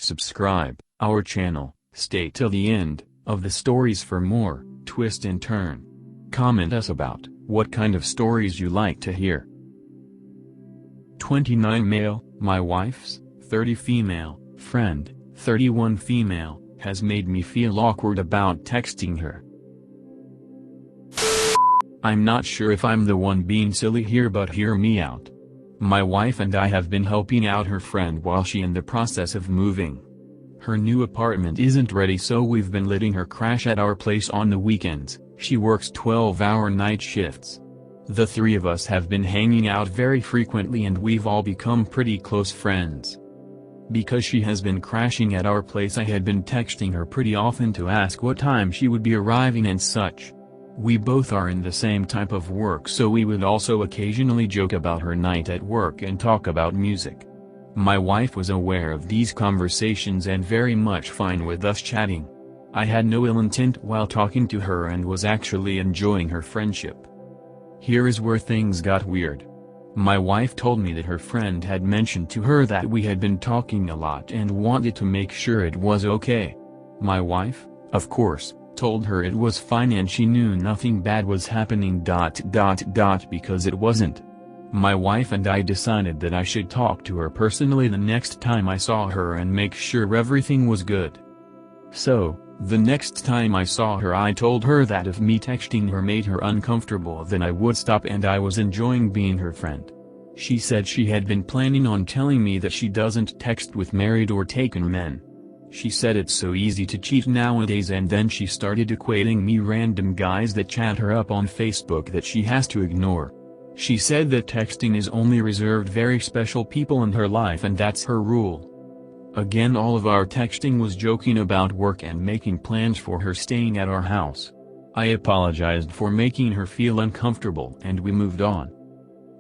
subscribe our channel, stay till the end of the stories for more twist and turn. Comment us about what kind of stories you like to hear. 29 male, my wife's 30 female friend, 31 female, has made me feel awkward about texting her. I'm not sure if I'm the one being silly here, but hear me out. My wife and I have been helping out her friend while she in the process of moving. Her new apartment isn't ready, so we've been letting her crash at our place on the weekends. She works 12-hour night shifts. The three of us have been hanging out very frequently and we've all become pretty close friends. Because she has been crashing at our place, I had been texting her pretty often to ask what time she would be arriving and such. We both are in the same type of work, so we would also occasionally joke about her night at work and talk about music. My wife was aware of these conversations and very much fine with us chatting. I had no ill intent while talking to her and was actually enjoying her friendship. Here is where things got weird. My wife told me that her friend had mentioned to her that we had been talking a lot and wanted to make sure it was okay. My wife, of course, told her it was fine and she knew nothing bad was happening ... because it wasn't. My wife and I decided that I should talk to her personally the next time I saw her and make sure everything was good. So, the next time I saw her, I told her that if me texting her made her uncomfortable, then I would stop and I was enjoying being her friend. She said she had been planning on telling me that she doesn't text with married or taken men. She said it's so easy to cheat nowadays, and then she started equating me random guys that chat her up on Facebook that she has to ignore. She said that texting is only reserved very special people in her life and that's her rule. Again, all of our texting was joking about work and making plans for her staying at our house. I apologized for making her feel uncomfortable and we moved on.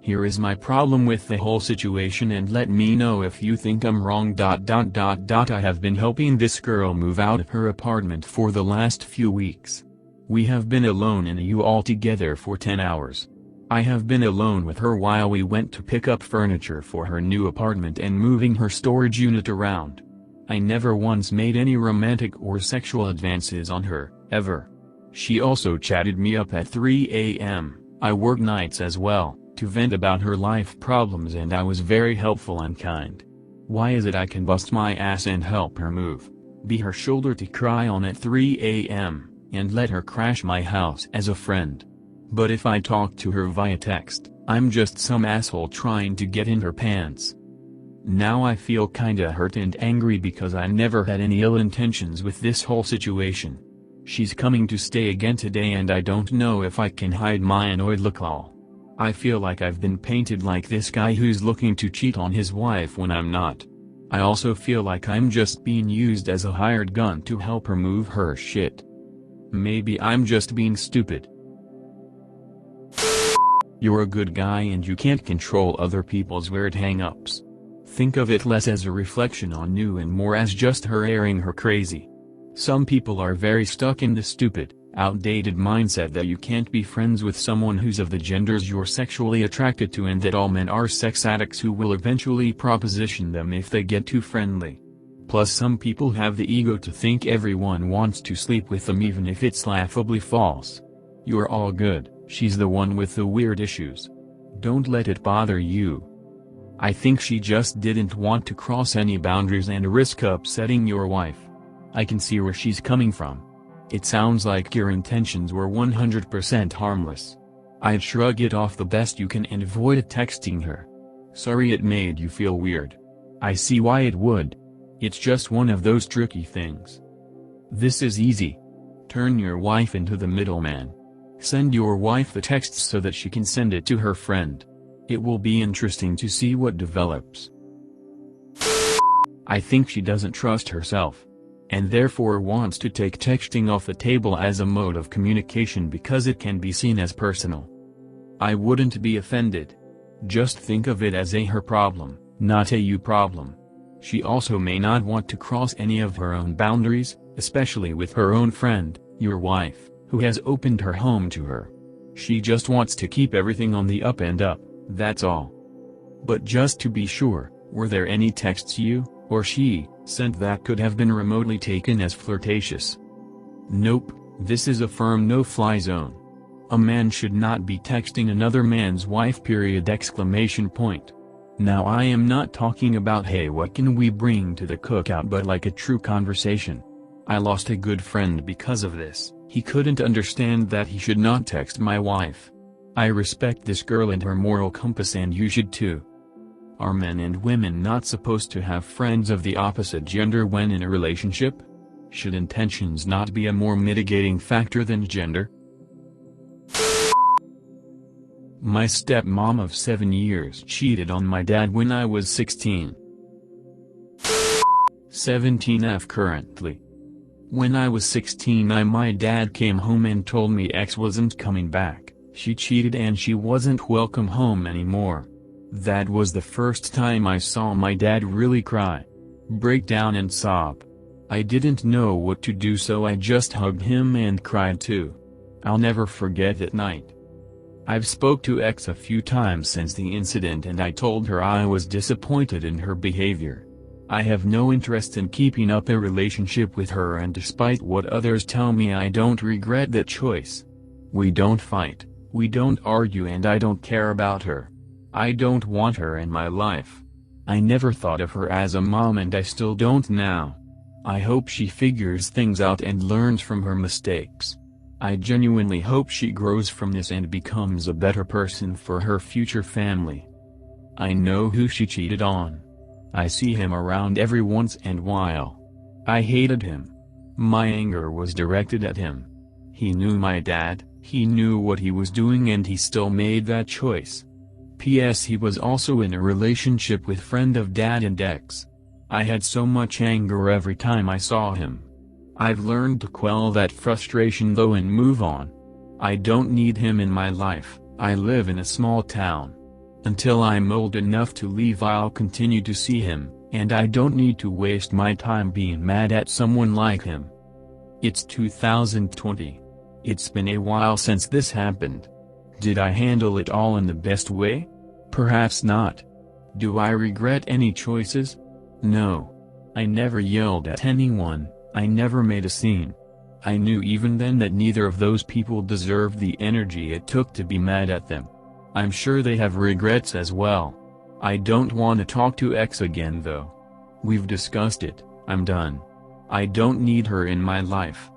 Here is my problem with the whole situation, and let me know if you think I'm wrong. I have been helping this girl move out of her apartment for the last few weeks. We have been alone in a U-Haul together for 10 hours. I have been alone with her while we went to pick up furniture for her new apartment and moving her storage unit around. I never once made any romantic or sexual advances on her, ever. She also chatted me up at 3 a.m., I work nights as well, to vent about her life problems, and I was very helpful and kind. Why is it I can bust my ass and help her move, be her shoulder to cry on at 3 a.m., and let her crash my house as a friend? But if I talk to her via text, I'm just some asshole trying to get in her pants. Now I feel kinda hurt and angry because I never had any ill intentions with this whole situation. She's coming to stay again today and I don't know if I can hide my annoyed look. I feel like I've been painted like this guy who's looking to cheat on his wife when I'm not. I also feel like I'm just being used as a hired gun to help her move her shit. Maybe I'm just being stupid. You're a good guy and you can't control other people's weird hang-ups. Think of it less as a reflection on you and more as just her airing her crazy. Some people are very stuck in the stupid, outdated mindset that you can't be friends with someone who's of the genders you're sexually attracted to and that all men are sex addicts who will eventually proposition them if they get too friendly. Plus, some people have the ego to think everyone wants to sleep with them even if it's laughably false. You're all good, she's the one with the weird issues. Don't let it bother you. I think she just didn't want to cross any boundaries and risk upsetting your wife. I can see where she's coming from. It sounds like your intentions were 100% harmless. I'd shrug it off the best you can and avoid texting her. Sorry it made you feel weird. I see why it would. It's just one of those tricky things. This is easy. Turn your wife into the middleman. Send your wife the texts so that she can send it to her friend. It will be interesting to see what develops. I think she doesn't trust herself, and therefore wants to take texting off the table as a mode of communication because it can be seen as personal. I wouldn't be offended. Just think of it as a her problem, not a you problem. She also may not want to cross any of her own boundaries, especially with her own friend, your wife, who has opened her home to her. She just wants to keep everything on the up and up, that's all. But just to be sure, were there any texts you, or she, Sent that could have been remotely taken as flirtatious. Nope, this is a firm no-fly zone. A man should not be texting another man's wife ! Now I am not talking about hey what can we bring to the cookout, but like a true conversation. I lost a good friend because of this. He couldn't understand that he should not text my wife. I respect this girl and her moral compass, and you should too. Are men and women not supposed to have friends of the opposite gender when in a relationship? Should intentions not be a more mitigating factor than gender? My stepmom of 7 years cheated on my dad when I was 16. 17F currently. When I was 16 my dad came home and told me ex wasn't coming back, she cheated and she wasn't welcome home anymore. That was the first time I saw my dad really cry, break down and sob. I didn't know what to do, so I just hugged him and cried too. I'll never forget that night. I've spoke to ex a few times since the incident and I told her I was disappointed in her behavior. I have no interest in keeping up a relationship with her, and despite what others tell me I don't regret that choice. We don't fight, we don't argue, and I don't care about her. I don't want her in my life. I never thought of her as a mom and I still don't now. I hope she figures things out and learns from her mistakes. I genuinely hope she grows from this and becomes a better person for her future family. I know who she cheated on. I see him around every once and while. I hated him. My anger was directed at him. He knew my dad, he knew what he was doing, and he still made that choice. P.S. He was also in a relationship with friend of dad and ex. I had so much anger every time I saw him. I've learned to quell that frustration though and move on. I don't need him in my life. I live in a small town. Until I'm old enough to leave I'll continue to see him, and I don't need to waste my time being mad at someone like him. It's 2020. It's been a while since this happened. Did I handle it all in the best way? Perhaps not. Do I regret any choices? No. I never yelled at anyone, I never made a scene. I knew even then that neither of those people deserved the energy it took to be mad at them. I'm sure they have regrets as well. I don't want to talk to ex again though. We've discussed it, I'm done. I don't need her in my life.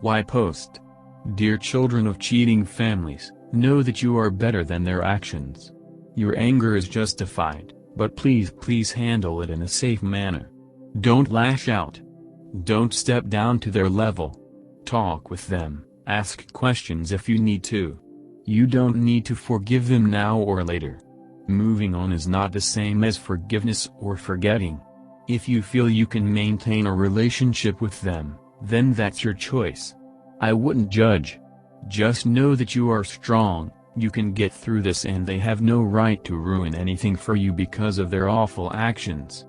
Why post? Dear children of cheating families, know that you are better than their actions. Your anger is justified, but please handle it in a safe manner. Don't lash out. Don't step down to their level. Talk with them, ask questions if you need to. You don't need to forgive them now or later. Moving on is not the same as forgiveness or forgetting. If you feel you can maintain a relationship with them, then that's your choice. I wouldn't judge. Just know that you are strong, you can get through this, and they have no right to ruin anything for you because of their awful actions.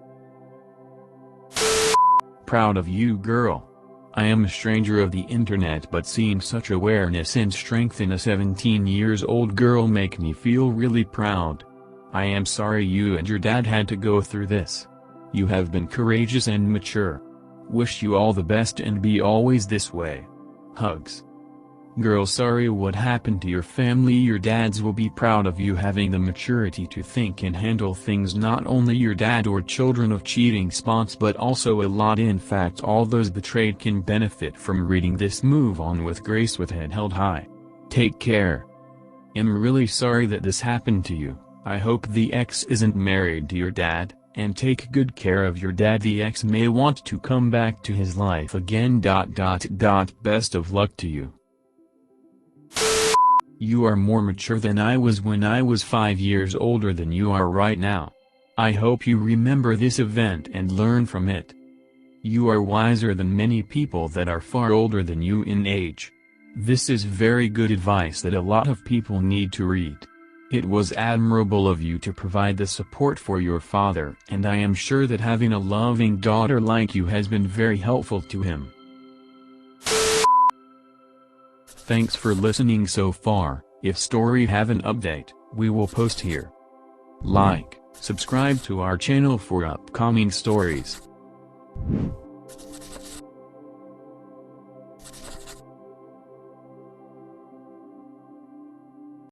Proud of you, girl. I am a stranger of the internet, but seeing such awareness and strength in a 17-year-old girl make me feel really proud. I am sorry you and your dad had to go through this. You have been courageous and mature. Wish you all the best and be always this way. Hugs. Girl, sorry what happened to your family. Your dads will be proud of you having the maturity to think and handle things. Not only your dad or children of cheating spots, but also a lot. In fact, all those betrayed can benefit from reading this. Move on with grace with head held high. Take care. I'm really sorry that this happened to you. I hope the ex isn't married to your dad, and take good care of your dad. The ex may want to come back to his life again. Best of luck to you. You are more mature than I was when I was 5 years older than you are right now. I hope you remember this event and learn from it. You are wiser than many people that are far older than you in age. This is very good advice that a lot of people need to read. It was admirable of you to provide the support for your father, and I am sure that having a loving daughter like you has been very helpful to him. Thanks for listening so far. If story have an update, we will post here. Like, subscribe to our channel for upcoming stories.